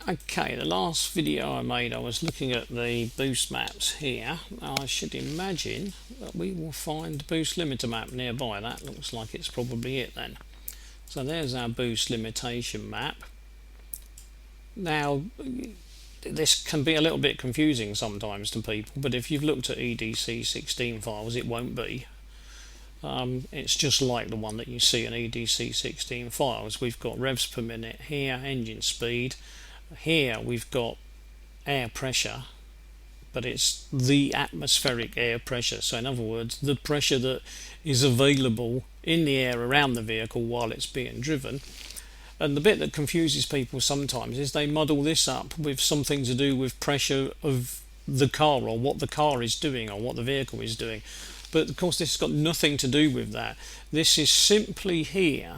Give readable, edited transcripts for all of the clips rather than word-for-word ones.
Okay, the last video I made, I was looking at the boost maps here. Now, I should imagine that we will find the boost limiter map nearby. That looks like it's probably it then. So there's our boost limitation map. Now, this can be a little bit confusing sometimes to people, but if you've looked at EDC17 files, it won't be. It's just like the one that you see in EDC16 files. We've got revs per minute here, engine speed. Here we've got air pressure, but it's the atmospheric air pressure. So in other words, the pressure that is available in the air around the vehicle while it's being driven. And the bit that confuses people sometimes is they muddle this up with something to do with pressure of the car, or what the car is doing, or what the vehicle is doing. But of course this has got nothing to do with that. This is simply here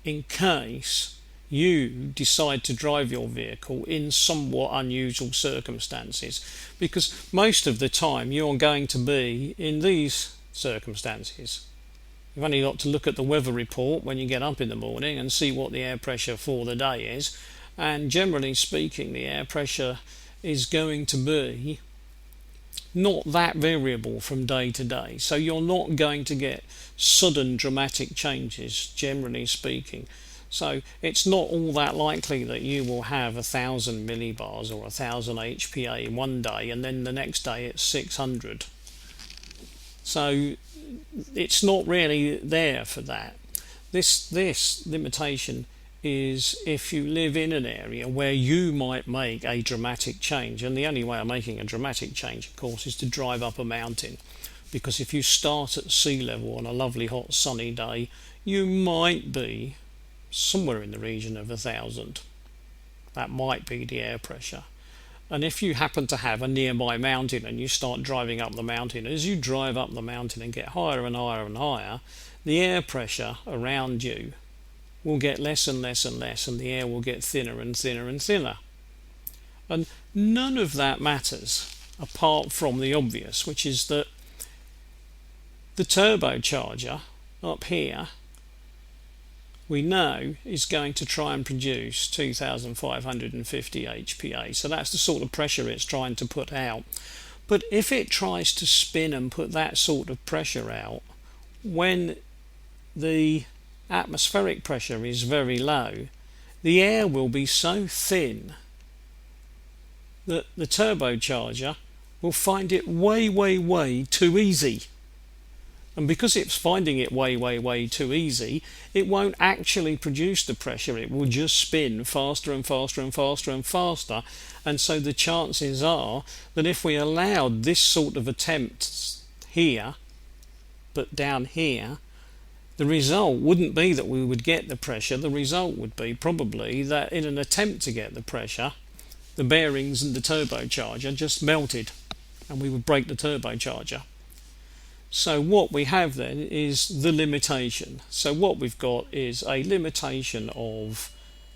in case you decide to drive your vehicle in somewhat unusual circumstances, because most of the time you're going to be in these circumstances. You've only got to look at the weather report when you get up in the morning and see what the air pressure for the day is, and generally speaking the air pressure is going to be not that variable from day to day, so you're not going to get sudden dramatic changes, generally speaking. So it's not all that likely that you will have 1,000 millibars or 1,000 HPA one day and then the next day it's 600. So it's not really there for that. This limitation is if you live in an area where you might make a dramatic change, and the only way of making a dramatic change of course is to drive up a mountain, because if you start at sea level on a lovely hot sunny day you might be somewhere in the region of 1,000. That might be the air pressure. And if you happen to have a nearby mountain and you start driving up the mountain, as you drive up the mountain and get higher and higher and higher, the air pressure around you will get less and less and less, and the air will get thinner and thinner and thinner. And none of that matters apart from the obvious, which is that the turbocharger up here we know is going to try and produce 2,550 HPA. So that's the sort of pressure it's trying to put out. But if it tries to spin and put that sort of pressure out when the atmospheric pressure is very low, the air will be so thin that the turbocharger will find it way too easy. And because it's finding it way too easy, it won't actually produce the pressure. It will just spin faster and faster and faster and faster. And so the chances are that if we allowed this sort of attempt here, but down here, the result wouldn't be that we would get the pressure. The result would be probably that in an attempt to get the pressure, the bearings and the turbocharger just melted and we would break the turbocharger. So what we have then is the limitation. So what we've got is a limitation of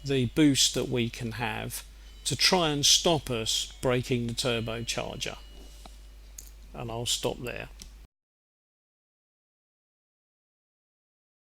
the boost that we can have to try and stop us breaking the turbocharger. And I'll stop there.